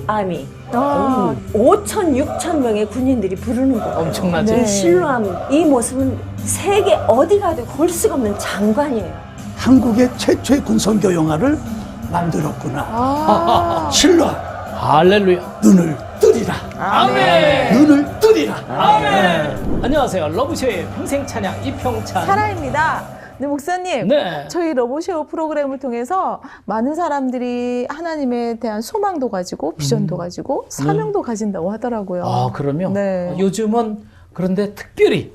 아미 5천, 6천 명의 군인들이 부르는 거예요. 엄청나죠. 이 실로암, 이 모습은 세계 어디 가도 볼 수가 없는 장관이에요. 한국의 최초의 군선교 영화를 만들었구나. 실로암 할렐루야. 눈을 뜨리라. 아멘. 눈을 뜨리라. 아멘. 안녕하세요. 러브쇼의 평생 찬양 이평찬. 사라입니다. 네, 목사님. 네. 저희 러브쇼 프로그램을 통해서 많은 사람들이 하나님에 대한 소망도 가지고 비전도 가지고 사명도 가진다고 하더라고요. 아, 그러면 네. 요즘은 그런데 특별히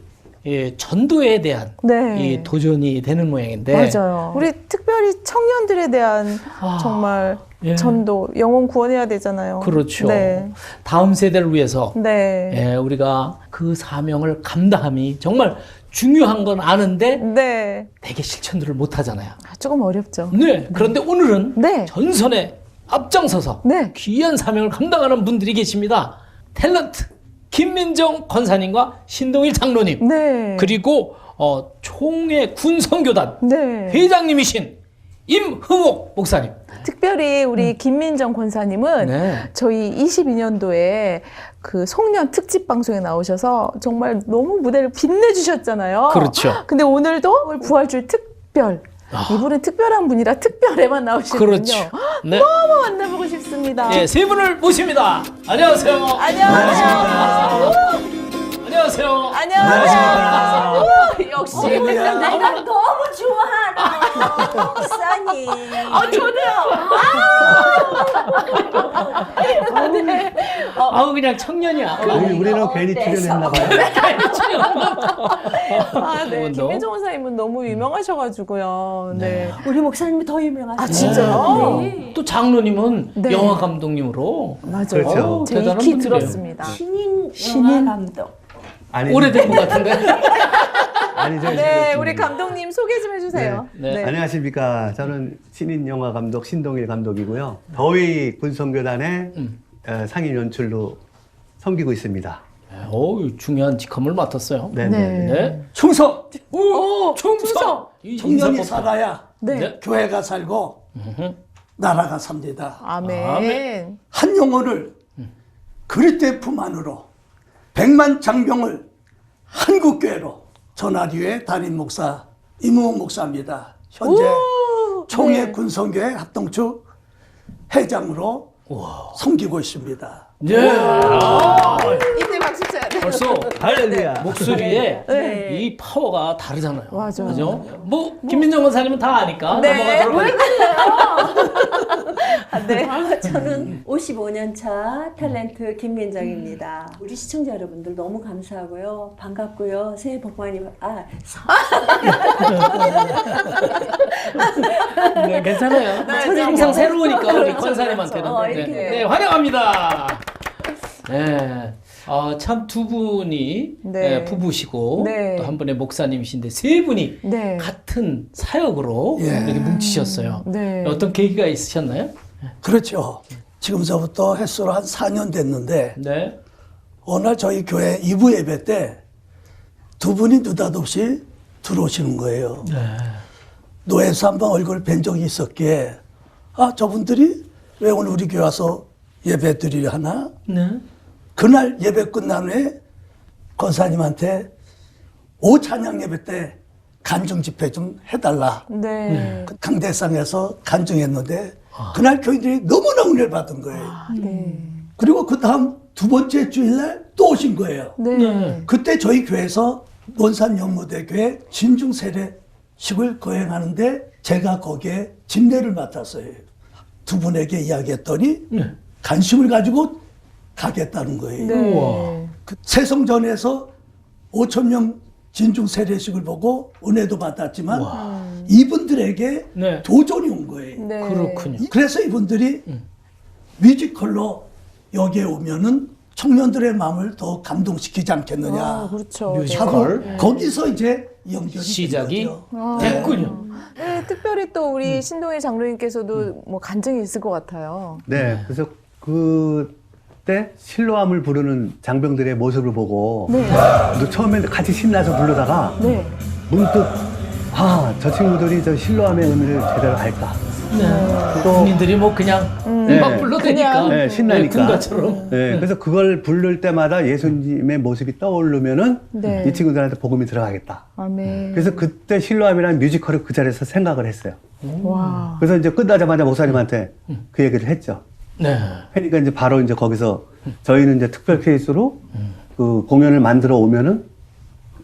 전도에 대한 네. 이 도전이 되는 모양인데. 맞아요. 우리 특별히 청년들에 대한 정말 예. 전도, 영혼 구원해야 되잖아요. 그렇죠. 네. 다음 세대를 위해서 네. 우리가 그 사명을 감당함이 정말 중요한 건 아는데 네. 되게 실천들을 못 하잖아요. 조금 어렵죠. 네. 그런데 오늘은 네. 전선에 앞장서서 네. 귀한 사명을 감당하는 분들이 계십니다. 탤런트 김민정 권사님과 신동일 장로님, 네. 그리고 총회 군선교단 네. 회장님이신 임흥옥 목사님. 특별히 우리 김민정 권사님은 네. 저희 22년도에 그 송년 특집 방송에 나오셔서 정말 너무 무대를 빛내주셨잖아요. 그렇죠. 근데 오늘도 부활주일 특별. 이분은 특별한 분이라 특별에만 나오시는군요. 그렇죠. 네. 너무 만나보고 싶습니다. 네, 세 분을 모십니다. 안녕하세요. 안녕하세요. 안녕하세요. 안녕하세요. 역시. 내가 너무 좋아하는 목사님. 네. 아우 그냥 청년이야. 우리는 괜히 출연했나 봐요. 아, 네. 그분도. 김민정 권사님은 너무 유명하셔가지고요. 네. 우리 목사님이 더 유명하죠. 아, 진짜요? 네. 또 장로님은 네. 영화 감독님으로 맞아요. 그렇죠. 제 대단한 익히 분들이에요. 들었습니다. 신인 영화 감독. 아니, 오래된 것 같은데. 아니죠. 네, 우리 감독님 소개 좀 해주세요. 네. 안녕하십니까. 저는 신인 영화 감독 신동일 감독이고요. 더위 군선교단의 상임 연출로 섬기고 있습니다. 어우 중요한 직함을 맡았어요. 네. 네. 네. 충성. 충성. 청년이 살아야 네. 교회가 살고 나라가 삽니다. 아멘. 아멘. 한 영혼을 그리스도의 품 안으로 100만 장병을 한국교회로 전하류의 담임 목사 임흥옥 목사입니다. 현재 총회 네. 군선교회 합동측 회장으로 섬기고 있습니다. 네. 이때 박수 쳐야 돼. 벌써 할렐루야. 목소리에 네. 이 파워가 다르잖아요. 맞아요. 그죠? 뭐 김민정 권사님은 다 아니까 네. 넘어가도록 네. 저는 55년 차 탤런트 김민정입니다. 우리 시청자 여러분들 너무 감사하고요. 반갑고요. 새해 복 많이 네, 괜찮아요. 네, 항상 새로우니까 우리 그렇죠, 권사님한테는. 그렇죠. 네. 이렇게. 네, 환영합니다. 네. 참 두 분이 네. 부부시고 네. 또 한 분의 목사님이신데 세 분이 네. 같은 사역으로 예. 이렇게 뭉치셨어요. 네. 어떤 계기가 있으셨나요? 그렇죠. 지금서부터 횟수로 한 4년 됐는데 네. 어느 날 저희 교회 2부 예배 때 두 분이 느닷없이 들어오시는 거예요. 노예에서 한번 얼굴을 뵌 적이 있었기에 저분들이 왜 오늘 우리 교회 와서 예배 드리려 하나? 네. 그날 예배 끝난 후에 권사님한테 오찬양 예배 때 간증 집회 좀 해달라. 네. 그 강대상에서 간증했는데 그날 교인들이 너무나 은혜를 받은 거예요. 네. 그리고 그 다음 두 번째 주일날 또 오신 거예요. 네. 그때 저희 교회에서 논산 영모대교회 진중 세례식을 거행하는데 제가 거기에 집례를 맡았어요. 두 분에게 이야기했더니 관심을 가지고 가겠다는 거예요. 네. 그 세성전에서 5천 명 진중 세례식을 보고 은혜도 받았지만 이분들에게 네. 도전이 온 거예요. 네. 그렇군요. 그래서 이분들이 뮤지컬로 여기에 오면은 청년들의 마음을 더 감동시키지 않겠느냐. 아, 그렇죠. 뮤지컬. 네. 거기서 이제 연결이 시작이 된 거죠. 됐군요. 네, 특별히 또 우리 신동희 장로님께서도 뭐 간증이 있을 것 같아요. 네. 그래서 그때 실로암을 부르는 장병들의 모습을 보고 네. 처음에 같이 신나서 부르다가 네. 문득 저 친구들이 저 실로암의 의미를 제대로 알까? 또 국민들이 뭐 그냥 네. 막 불러대니까 그냥, 네, 신나니까. 군가처럼. 네, 그래서 그걸 부를 때마다 예수님의 모습이 떠오르면은 네. 이 친구들한테 복음이 들어가겠다. 아멘. 그래서 그때 실로암이라는 뮤지컬을 그 자리에서 생각을 했어요. 와. 그래서 이제 끝나자마자 목사님한테 그 얘기를 했죠. 네. 그러니까 이제 바로 이제 거기서 저희는 이제 특별 케이스로 그 공연을 만들어 오면은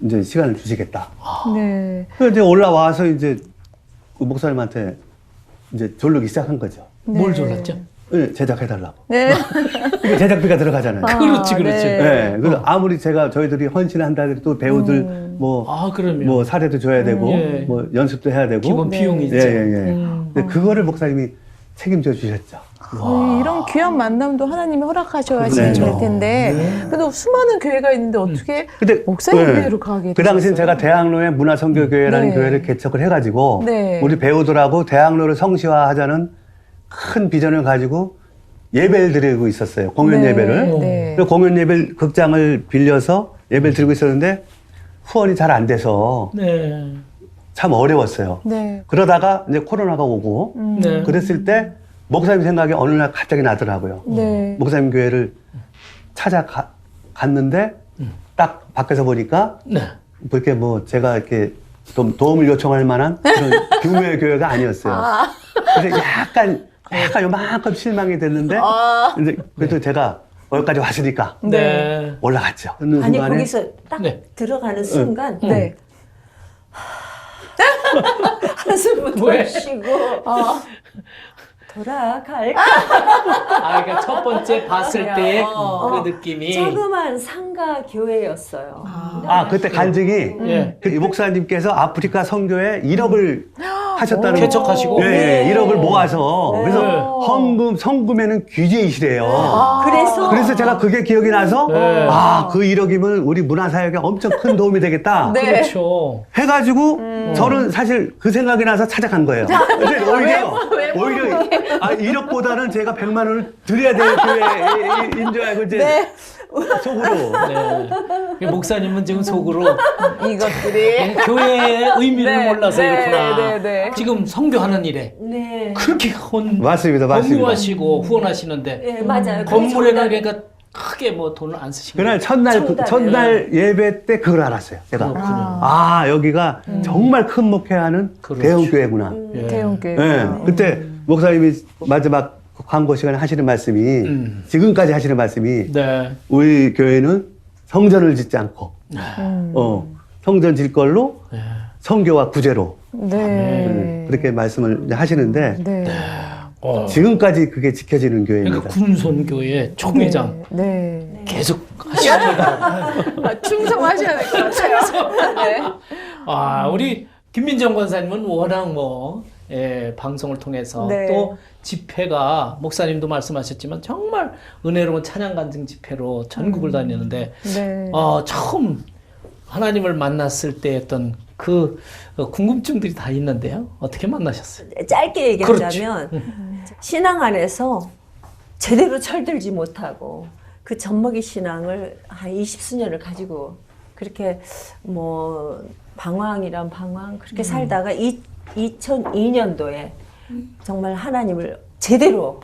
이제 시간을 주시겠다. 네. 그래서 이제 올라와서 이제 그 목사님한테 이제 졸르기 시작한 거죠. 뭘 졸랐죠? 네, 제작해달라고. 네. 이게 제작비가 들어가잖아요. 그렇지, 그렇지. 네. 네, 그래서 아무리 저희들이 헌신한다 해도 배우들 뭐, 아, 그럼요. 뭐 사례도 줘야 되고, 예. 뭐 연습도 해야 되고. 기본 비용이 예, 있죠. 예, 예. 근데 그거를 목사님이 책임져 주셨죠. 이런 귀한 만남도 하나님이 허락하셔야지 네. 될 텐데. 근데 수많은 교회가 있는데 어떻게 근데 목사님 네. 교회로 가게 그 당시엔 되셨어요? 제가 대학로에 문화선교교회라는 네. 교회를 개척을 해가지고 네. 우리 배우들하고 대학로를 성시화하자는 큰 비전을 가지고 예배를 드리고 있었어요. 공연 네. 예배를. 네. 그래서 공연 예배 극장을 빌려서 예배를 드리고 있었는데 후원이 잘 안 돼서 네. 참 어려웠어요. 네. 그러다가 이제 코로나가 오고 네. 그랬을 때 목사님 생각이 어느 날 갑자기 나더라고요. 네. 목사님 교회를 찾아갔는데 딱 밖에서 보니까 네. 그렇게 뭐 제가 이렇게 좀 도움을 요청할 만한 그런 규모의 교회가 아니었어요. 그래서 약간 요만큼 실망이 됐는데 이제 그래도 제가 여기까지 왔으니까 네. 올라갔죠. 듣는 아니 순간에 거기서 딱 네. 들어가는 순간 네. 한숨을 왜? 돌리시고 돌아갈까? 아, 그러니까 첫 번째 봤을 때의 어. 그 느낌이. 조그만 상가 교회였어요. 그때 간증이 예. 이 목사님께서 아프리카 선교에 1억을 하셨다는 개척하시고? 예, 네. 1억을 모아서 그래서 네. 성금에는 귀재이시래요. 그래서 제가 그게 기억이 나서 네. 그 1억이면 우리 문화사역에 엄청 큰 도움이 되겠다. 네. 그렇죠. 해가지고 저는 사실 그 생각이 나서 찾아간 거예요. 근데 오히려 1억보다는 제가 100만 원을 드려야 될 교회인 줄 알고 이제 속으로. 네. 그 목사님은 지금 속으로 이것들이. 교회의 의미를 네, 몰라서 네, 이렇구나. 네, 네. 지금 성교하는 일에 네. 그렇게 맞습니다. 권유하시고 후원하시는데 네, 맞아요. 건물에는 그러니까 크게 뭐 돈을 안 쓰신 그날 청단을. 첫날 예배 때 그걸 알았어요. 제가. 그렇군요. 여기가 정말 큰 목회하는 그렇죠. 대형 교회구나. 예. 대형교회. 네. 그때 목사님이 마지막 광고 시간에 하시는 말씀이 지금까지 하시는 말씀이 네. 우리 교회는 성전을 짓지 않고 성전 질 걸로 네. 성교와 구제로 네. 그렇게 말씀을 이제 하시는데 네. 지금까지 그게 지켜지는 교회입니다. 그러니까 군손교회 총회장 네. 계속 하시니까 충성하셔야 될 것 같아요. 네. 우리 김민정 권사님은 워낙 방송을 통해서 네. 또 집회가 목사님도 말씀하셨지만 정말 은혜로운 찬양 간증 집회로 전국을 다니는데 네. 처음 하나님을 만났을 때 했던 그 궁금증들이 다 있는데요. 어떻게 만나셨어요? 짧게 얘기하자면 신앙 안에서 제대로 철들지 못하고 그 젖먹이 신앙을 한 20수년을 가지고 그렇게 뭐 방황이란 방황 그렇게 살다가 2002년도에 정말 하나님을 제대로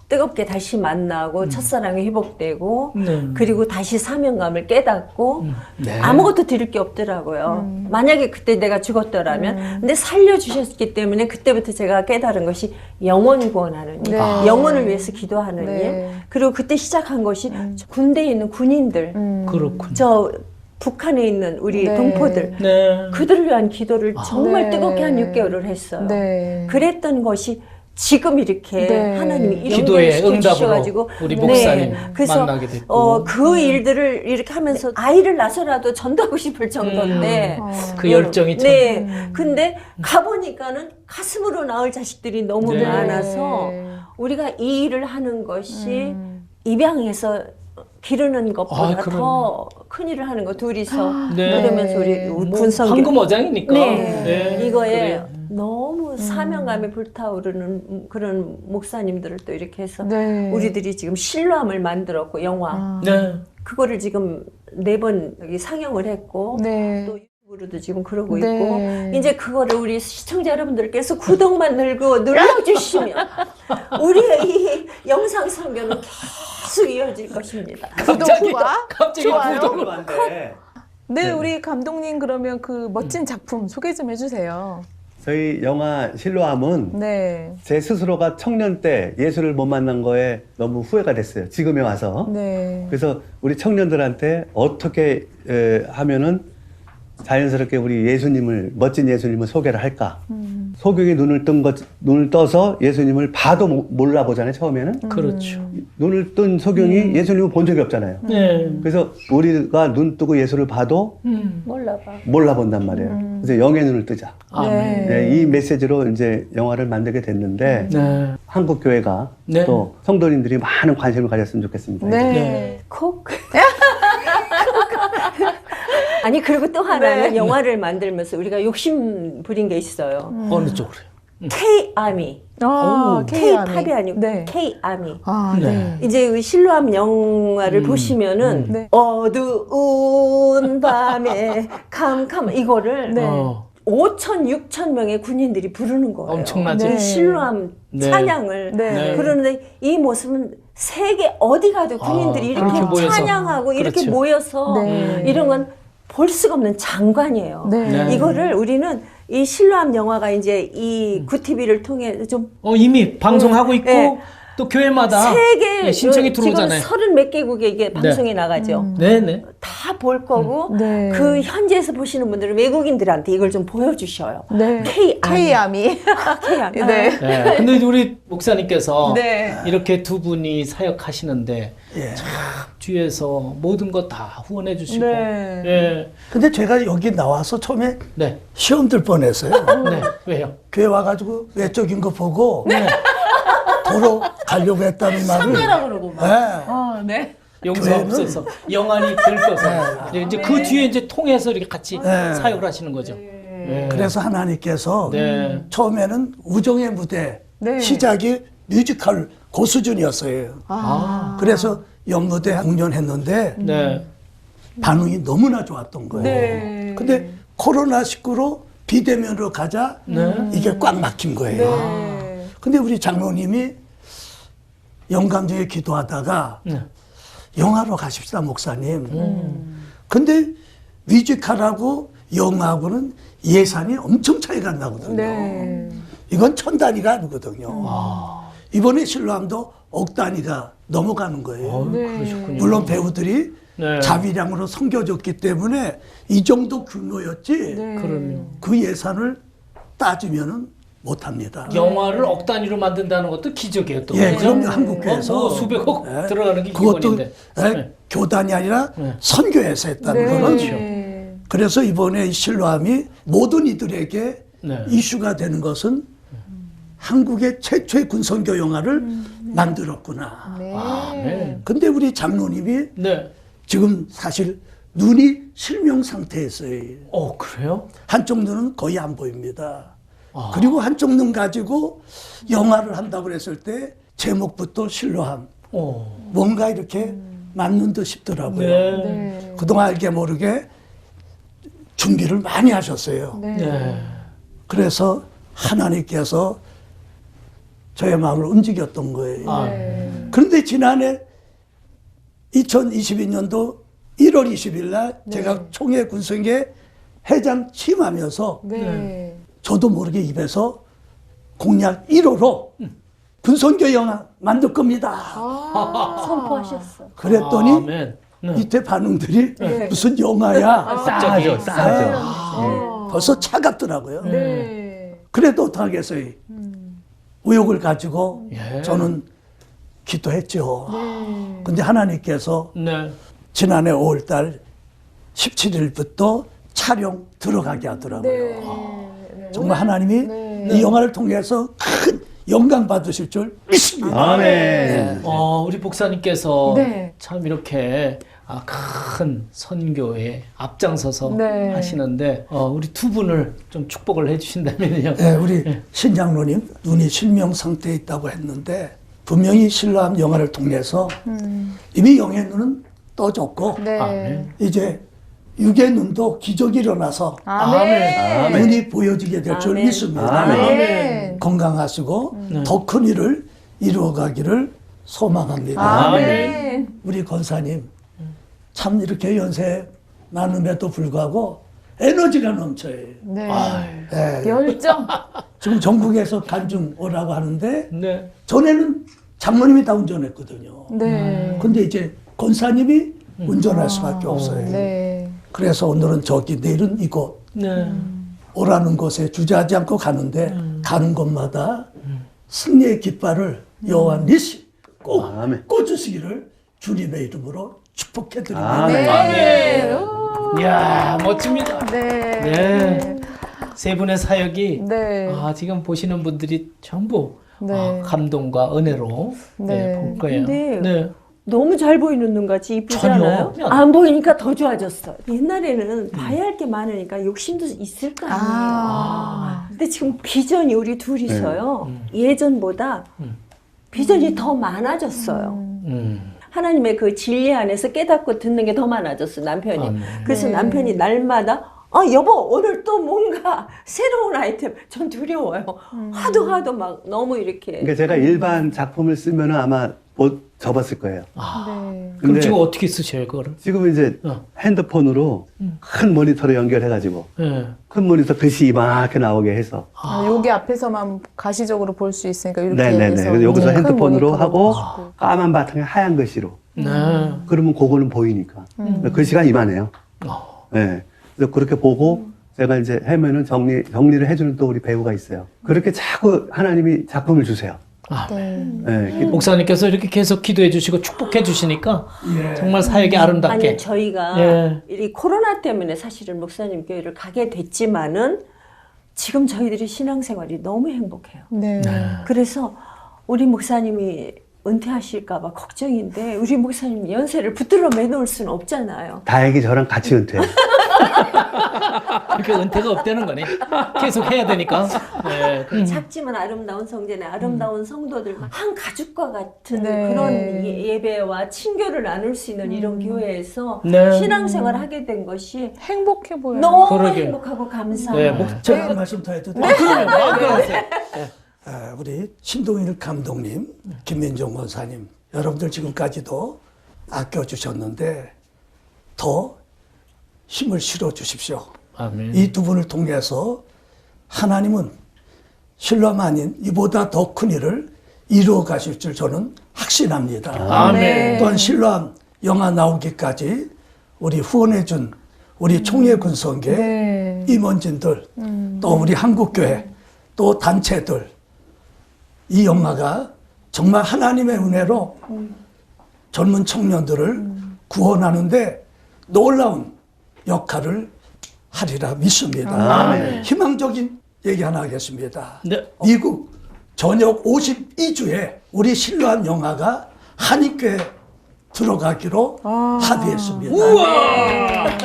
뜨겁게 다시 만나고 첫사랑이 회복되고 그리고 다시 사명감을 깨닫고 네. 아무것도 드릴 게 없더라고요. 만약에 그때 내가 죽었더라면 근데 살려주셨기 때문에 그때부터 제가 깨달은 것이 영혼 구원하는 일, 네. 영혼을 위해서 기도하는 네. 일 그리고 그때 시작한 것이 군대에 있는 군인들 그렇군요. 저 북한에 있는 우리 네. 동포들 네. 그들을 위한 기도를 정말 네. 뜨겁게 한 6개월을 했어요. 네. 그랬던 것이 지금 이렇게 네. 하나님이 기도의 연결시켜 응답으로 주셔가지고 우리 목사님 그래서 만나게 됐고 그 일들을 이렇게 하면서 아이를 낳아서라도 전도하고 싶을 정도인데 그 열정이 참 네. 근데 가보니까는 가슴으로 낳을 자식들이 너무 네. 많아서 우리가 이 일을 하는 것이 입양해서 기르는 것보다 그럼요. 더 큰 일을 하는 거 둘이서 네. 그러면서 우리 군성교 황금어장이니까 네. 이거에 그래요. 너무 사명감에 불타오르는 그런 목사님들을 또 이렇게 해서 네. 우리들이 지금 실로암을 만들었고 영화 네. 그거를 지금 4번 여기 상영을 했고 네. 또 으로도 지금 그러고 네. 있고 이제 그거를 우리 시청자 여러분들께서 구독만 눌러주시면 우리의 이 영상 선교는 계속 이어질 것입니다. 구독과 갑자기 좋아요. 구독을 네, 우리 감독님 그러면 그 멋진 작품 소개 좀 해주세요. 저희 영화 실로암은 네, 제 스스로가 청년 때 예수를 못 만난 거에 너무 후회가 됐어요. 지금에 와서. 네, 그래서 우리 청년들한테 어떻게 하면은 자연스럽게 우리 예수님을, 멋진 예수님을 소개를 할까? 소경이 눈을 떠서 예수님을 봐도 몰라보잖아요, 처음에는. 그렇죠. 눈을 뜬 소경이 예수님을 본 적이 없잖아요. 네. 그래서 우리가 눈 뜨고 예수를 봐도 몰라봐. 몰라본단 말이에요. 그래서 영의 눈을 뜨자. 아멘. 네, 이 메시지로 이제 영화를 만들게 됐는데, 네. 한국 교회가 네. 또 성도님들이 많은 관심을 가졌으면 좋겠습니다. 네. 네. 콕. 아니 그리고 또 하나는 네. 영화를 만들면서 우리가 욕심 부린 게 있어요. 어느 쪽으로요? K-아미. 아, K-팝이 아니고 네. K-아미. 아, 네. 이제 그 실로암 영화를 보시면은 네. 어두운 밤에 캄캄 이거를 네. 5천, 6천 명의 군인들이 부르는 거예요. 엄청나죠? 이 네. 실로암 네. 찬양을. 네. 그런데 이 모습은 세계 어디 가도 군인들이 이렇게 이렇게 모여서. 찬양하고 이렇게 그렇죠. 모여서 네. 이런 건 볼 수가 없는 장관이에요. 네. 네. 이거를 우리는 이 실로암 영화가 이제 이 구티비를 통해 좀 이미 방송하고 있고 네. 또 교회마다 세계 예, 신청이 들어오잖아요. 지금 30몇 개국에 이게 방송이 나가죠. 네네. 다 볼 거고 네. 그 현지에서 보시는 분들은 외국인들한테 이걸 좀 보여주셔요. 네. K-아미. K-아미. 네. 네. 근데 우리 목사님께서 네. 이렇게 두 분이 사역하시는데 예. 뒤에서 모든 것 다 후원해 주시고 네. 예. 근데 제가 여기 나와서 처음에 네. 시험 들 뻔했어요. 네. 왜요? 교회 와가지고 외적인 거 보고 도로 가려고 했다는 말을. 상가라 그러고 막. 네. 아, 네. 용서 교회는- 없어서 영안이 들떠서 이제 그 뒤에 이제 통해서 이렇게 같이 네. 사역을 하시는 거죠. 네. 그래서 하나님께서 네. 처음에는 우정의 무대 네. 시작이 뮤지컬 고수준이었어요. 아. 그래서 연무대 공연했는데 네. 반응이 너무나 좋았던 거예요. 네. 근데 코로나19로 비대면으로 가자 이게 꽉 막힌 거예요. 네. 근데 우리 장로님이 영감중에 기도하다가 네. 영화로 가십시다 목사님. 근데 뮤지컬하고 영화하고는 예산이 엄청 차이가 나거든요. 네. 이건 천 단위가 아니거든요. 이번에 실로암도 억 단위가 넘어가는 거예요. 그러셨군요. 물론 배우들이 네. 자비량으로 섬겨줬기 때문에 이 정도 규모였지 네. 그럼요. 그 예산을 따지면은 못합니다. 영화를 억 단위로 만든다는 것도 기적이에요, 또. 예, 그죠? 그럼 한국교회에서 뭐 수백억 예, 들어가는 게 그것도 기본인데. 네. 교단이 아니라 네. 선교에서 했다는 네. 거는 네. 그래서 이번에 이 실로암이 모든 이들에게 네. 이슈가 되는 것은 한국의 최초의 군선교 영화를 만들었구나. 네. 아, 네. 근데 우리 장로님이 네. 지금 사실 눈이 실명 상태였어요. 그래요? 한쪽 눈은 거의 안 보입니다. 아. 그리고 한쪽 눈 가지고 영화를 한다고 그랬을 때 제목부터 실로함. 뭔가 이렇게 맞는 듯 싶더라고요. 네. 네. 그동안 알게 모르게 준비를 많이 하셨어요. 네. 네. 그래서 하나님께서 저의 마음을 움직였던 거예요. 아, 그런데 지난해 2022년도 1월 20일 날 제가 총회 군성회 회장 취임하면서 네. 저도 모르게 입에서 공약 1호로 군선교 영화 만들 겁니다. 선포하셨어. 그랬더니 아멘. 네. 이때 반응들이 무슨 영화야. 싸죠, 싸죠. 벌써 차갑더라고요. 네. 그래도 어떡하겠어요. 의욕을 가지고 예. 저는 기도했죠. 근데 하나님께서 네. 지난해 5월달 17일부터 촬영 들어가게 하더라고요. 네. 정말 하나님이 이 영화를 통해서 큰 영광 받으실 줄 믿습니다. 아멘. 우리 목사님께서 네. 참 이렇게 큰 선교에 앞장서서 네. 하시는데 우리 두 분을 좀 축복을 해주신다면요. 네, 우리 신장로님 눈이 실명 상태에 있다고 했는데 분명히 실로암 영화를 통해서 이미 영의 눈은 떠졌고 네. 아멘. 이제 육의 눈도 기적이 일어나서 아멘. 눈이 보여지게 될 줄 아멘. 믿습니다. 아멘. 건강하시고 더 큰 일을 이루어가기를 소망합니다. 아멘. 우리 권사님 참 이렇게 연세 많음에도 불구하고 에너지가 넘쳐요. 네. 네. 열정. 지금 전국에서 간증 오라고 하는데 네. 전에는 장모님이 다 운전했거든요. 네. 근데 이제 권사님이 운전할 수밖에 없어요. 네. 그래서 오늘은 저기 내일은 이곳 네. 오라는 곳에 주저하지 않고 가는데 가는 곳마다 승리의 깃발을 여호와 니시 꼭 아멘. 꽂으시기를 주님의 이름으로 축복해드립니다. 아멘. 네. 이야, 멋집니다. 네. 네. 세 분의 사역이 네. 지금 보시는 분들이 전부 네. 감동과 은혜로 네. 볼 거예요. 근데 네. 너무 잘 보이는 눈같이 이쁘잖아요. 전혀. 안 보이니까 더 좋아졌어. 옛날에는 봐야 할 게 많으니까 욕심도 있을 거 아니에요. 근데 지금 비전이 우리 둘이서요. 예전보다 비전이 더 많아졌어요. 하나님의 그 진리 안에서 깨닫고 듣는 게 더 많아졌어, 남편이. 아멘. 그래서 네. 남편이 날마다 여보 오늘 또 뭔가 새로운 아이템. 전 두려워요. 하도 막 너무 이렇게. 그러니까 제가 일반 작품을 쓰면 아마 못 접었을 거예요. 네. 그럼 근데 지금 어떻게 쓰셔요, 그거를? 지금은 이제 핸드폰으로 큰 모니터로 연결해가지고 네. 큰 모니터 글씨 이만하게 나오게 해서 여기 앞에서만 가시적으로 볼 수 있으니까 이렇게 네네네. 해서 그래서 여기서 큰 핸드폰으로 모니터로 하고 보시고. 까만 바탕에 하얀 글씨로 네. 그러면 그거는 보이니까 글씨가 이만해요. 네. 그래서 그렇게 보고 제가 이제 하면은 정리를 해주는 또 우리 배우가 있어요. 그렇게 자꾸 하나님이 작품을 주세요. 네. 네. 목사님께서 이렇게 계속 기도해 주시고 축복해 주시니까 예. 정말 사역이 아름답게. 아니 저희가 예. 이 코로나 때문에 사실은 목사님 교회를 가게 됐지만은 지금 저희들이 신앙생활이 너무 행복해요. 네. 그래서 우리 목사님이 은퇴하실까 봐 걱정인데 우리 목사님 연세를 붙들어 매놓을 수는 없잖아요. 다행히 저랑 같이 은퇴해요. 그렇게 은퇴가 없다는 거네. 계속 해야 되니까. 네. 작지만 아름다운 성전의 아름다운 성도들 한 가족과 같은 네. 그런 예배와 친교를 나눌 수 있는 이런 교회에서 네. 신앙생활을 하게 된 것이 행복해 보여요. 너무 그러게. 행복하고 네, 감사해요. 제가 말씀 더 해도 돼요? 그러세요. 우리 신동일 감독님, 김민종 원사님, 여러분들 지금까지도 아껴주셨는데 더 힘을 실어 주십시오. 아멘. 이 두 분을 통해서 하나님은 신뢰만 아닌 이보다 더 큰 일을 이루어 가실 줄 저는 확신합니다. 아멘. 또한 신뢰한 영화 나오기까지 우리 후원해준 우리 총회군성계 네. 임원진들 또 우리 한국교회 또 단체들 이 영화가 정말 하나님의 은혜로 젊은 청년들을 구원하는데 놀라운 역할을 하리라 믿습니다. 아멘. 희망적인 얘기 하나 하겠습니다. 네. 미국 전역 52주에 우리 신뢰한 영화가 한인교회 들어가기로 합의했습니다.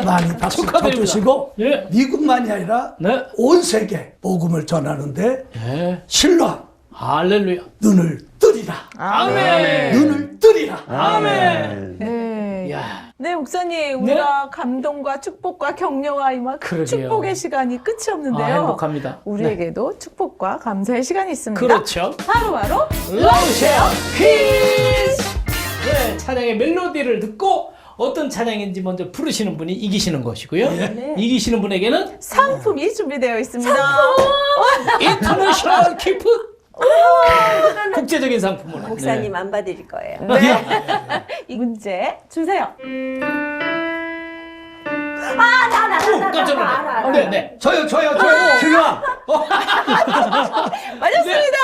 많이 박수 축하드립니다. 쳐주시고 예. 미국만이 아니라 네. 온 세계 복음을 전하는데 네. 신뢰한 할렐루야. 눈을 뜨리라. 아멘. 눈을 뜨리라. 아멘. 네. 야. 네, 목사님, 우리가 감동과 축복과 격려와 이만 그러게요. 축복의 시간이 끝이 없는데요. 행복합니다. 우리에게도 축복과 감사의 시간이 있습니다. 그렇죠. 바로 러브쉐어 퀴즈! 네, 찬양의 멜로디를 듣고 어떤 찬양인지 먼저 부르시는 분이 이기시는 것이고요. 이기시는 분에게는 상품이 준비되어 있습니다. 인터내셔널 기프 국제적인 상품을. 목사님 안 받을 거예요. 이 문제 주세요. 깜짝 놀랐네. 네, 네. 저요. 신랑! 맞았습니다.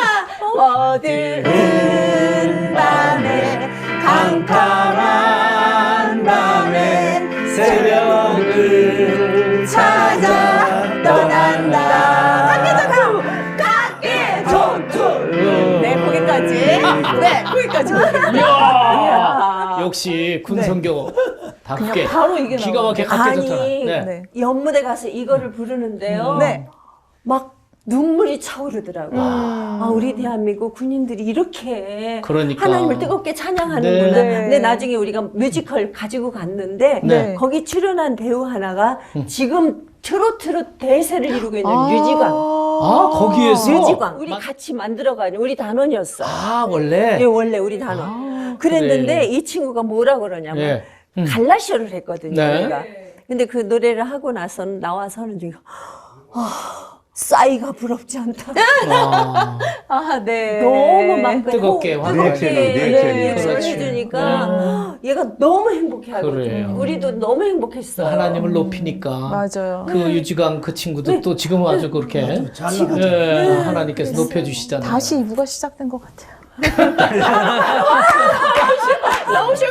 어두운 밤에 캄캄한 밤에 새벽을 찾아 떠난다. 깎여져라. 네, 거기까지. 네, 거기까지. 이야, 역시 군성교 답게 바로 이게 기가 막히게 가르쳐줬잖아. 아니 네. 네. 연무대 가서 이거를 부르는데요. 네. 막 눈물이 차오르더라고요. 아, 우리 대한민국 군인들이 이렇게 그러니까. 하나님을 뜨겁게 찬양하는구나. 네. 근데 나중에 우리가 뮤지컬 가지고 갔는데 네. 거기 출연한 배우 하나가 지금 트로트로 대세를 이루고 있는 류지광. 아, 거기에서? 류지광. 우리 같이 만들어가지고 우리 단원이었어. 아, 원래? 예, 원래 우리 단원. 아, 그랬는데 그래. 이 친구가 뭐라 그러냐면 네. 갈라쇼를 했거든요. 네. 우리가. 근데 그 노래를 하고 나와서는 지금 싸이가 부럽지 않다. 아, 아, 네. 너무 막 뜨겁게 리액션이, 리액션 그렇죠. 해주니까 얘가 너무 행복해하거든요. 그래요. 우리도 너무 행복했어요. 하나님을 높이니까. 맞아요. 그 유지강 그 친구도 또 지금 아주 그렇게 잘 나가죠. 하나님께서 높여주시잖아요. 다시 2부가 시작된 것 같아요.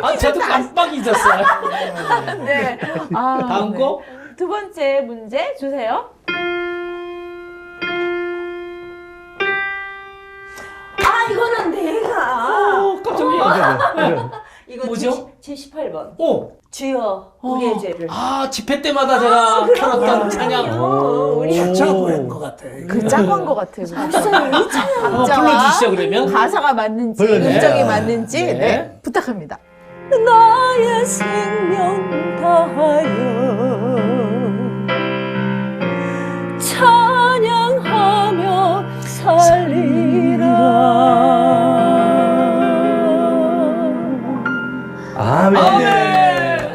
아, 저도 깜빡 잊었어요. 네. 아, 다음 네. 거? 두 번째 문제 주세요. 아, 이거는 내가. 깜짝이야. 이거 뭐죠? 78번. 오! 주여, 우리의 죄를. 아, 집회 때마다 제가 켜놨던 찬양. 우리 짜고 한것 같아. 그 짜고 한 것 같아요. 목사님 이 찬양. 불러주시죠, 그러면. 가사가 맞는지, 불러주세요. 음정이 맞는지 네. 네. 부탁합니다. 나의 생명 다하여 찬양하며 살리라. 아멘.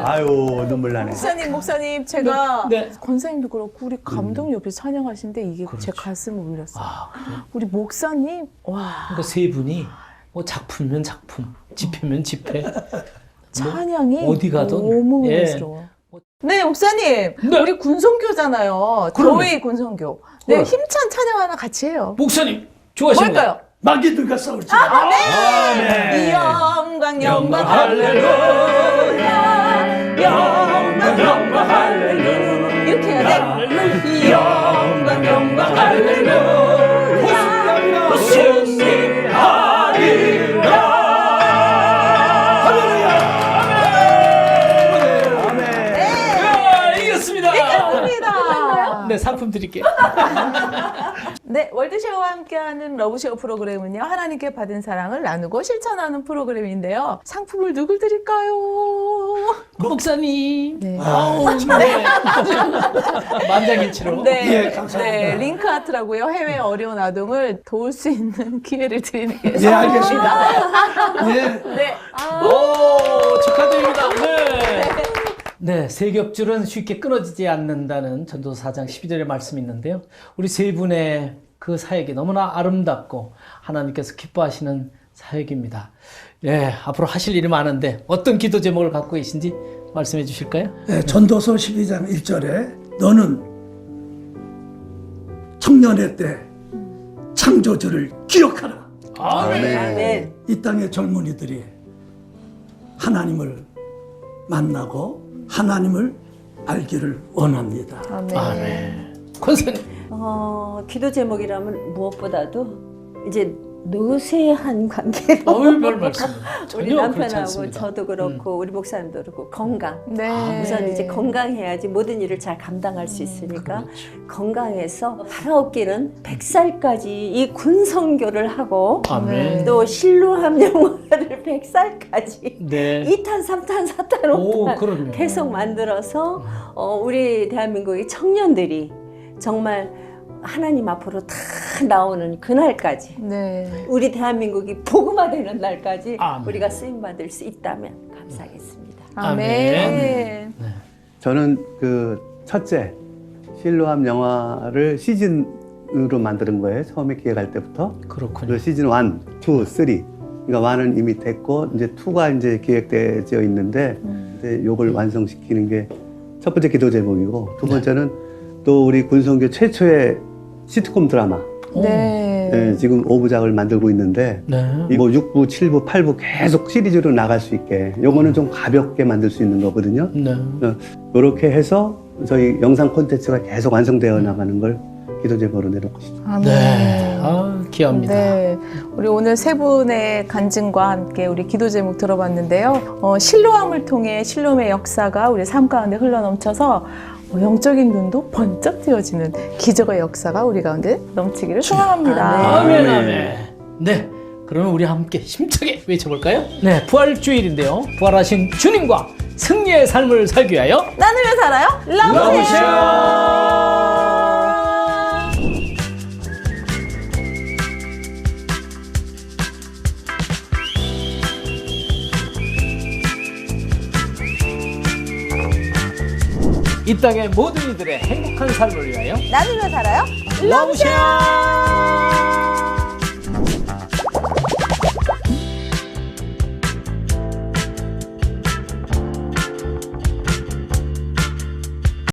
아유, 눈물 나네. 목사님, 제가 네. 권사님도 그렇고 우리 감독님 옆에 찬양하시는데 이게 제 가슴을 울렸어요. 아, 그래요? 우리 목사님, 와, 그러니까 세 분이 뭐 작품이면 작품, 집회면 집회. 찬양이 어디 가든. 너무 예. 은혜스러워. 네, 목사님, 네. 우리 군성교잖아요. 그럼요. 교회 군성교. 네, 네. 힘찬 찬양 하나 같이 해요. 목사님, 좋아하시는 거? 뭘까요? 마귀들과 싸울지. 이 영광, 영광, 할렐루야. 영광, 영광, 할렐루야. 이렇게 해야 돼. 이 영광, 영광, 할렐루야. 승리하리라. 이겼습니다. 이겼습니다. 네, 상품 드릴게요. 네, 월드쉐어와 함께하는 러브쉐어 프로그램은요, 하나님께 받은 사랑을 나누고 실천하는 프로그램인데요. 상품을 누굴 드릴까요? 목사님. 네. 아우, 네. 만장일치로. 네, 예, 감사합니다. 네, 링크 아트라고요. 해외 어려운 아동을 도울 수 있는 기회를 드리는 게 예, 알겠습니다. 예. 네. 오, 축하드립니다. 네. 네, 세겹줄은 쉽게 끊어지지 않는다는 전도서 4장 12절의 말씀이 있는데요. 우리 세 분의 그 사역이 너무나 아름답고 하나님께서 기뻐하시는 사역입니다. 네, 앞으로 하실 일이 많은데 어떤 기도 제목을 갖고 계신지 말씀해 주실까요? 네, 전도서 12장 1절에 너는 청년의 때 창조주를 기억하라. 아멘. 이 땅의 젊은이들이 하나님을 만나고 하나님을 알기를 원합니다. 아멘. 아멘. 권사님. 기도 제목이라면 무엇보다도 이제 노쇠한 관계로 어우, 별 말씀. 우리 전혀 그렇지 남편하고 않습니다. 저도 그렇고 우리 목사님도 그렇고 건강. 네. 우선 이제 건강해야지 모든 일을 잘 감당할 수 있으니까 건강해서 살아오기는 100살까지 이 군성교를 하고 아멘. 또 실로함 영화를 100살까지 네. 2탄, 3탄, 4탄, 오, 5탄 그럼요. 계속 만들어서 우리 대한민국의 청년들이 정말 하나님 앞으로 다 나오는 그날까지 네. 우리 대한민국이 복음화되는 날까지 아멘. 우리가 쓰임받을 수 있다면 감사하겠습니다. 아멘. 저는 그 첫째 실로암 영화를 시즌으로 만드는 거예요. 처음에 기획할 때부터. 그렇군요. 그리고 시즌 1, 2, 3. 그러니까 1은 이미 됐고 이제 2가 이제 기획되어 있는데 이제 요걸 완성시키는 게 첫 번째 기도 제목이고 두 번째는 또 우리 군성교 최초의 시트콤 드라마. 네. 네, 지금 5부작을 만들고 있는데 네. 이거 6부, 7부, 8부 계속 시리즈로 나갈 수 있게 요거는 좀 가볍게 만들 수 있는 거거든요. 네. 이렇게 해서 저희 영상 콘텐츠가 계속 완성되어 나가는 걸 기도 제목으로 내놓고 싶습니다. 아멘. 네. 아, 귀합니다. 네, 우리 오늘 세 분의 간증과 함께 우리 기도 제목 들어봤는데요. 실로암을 통해 실로암의 역사가 우리 삶 가운데 흘러넘쳐서 영적인 눈도 번쩍 띄어지는 기적의 역사가 우리 가운데 넘치기를 소망합니다. 아멘, 아멘. 네. 그러면 우리 함께 힘차게 외쳐볼까요? 네, 부활주일인데요. 부활하신 주님과 승리의 삶을 살기 위하여 나누며 살아요. 러브쉐어. 이 땅의 모든 이들의 행복한 삶을 위하여 나누며 살아요. 러브쉐어.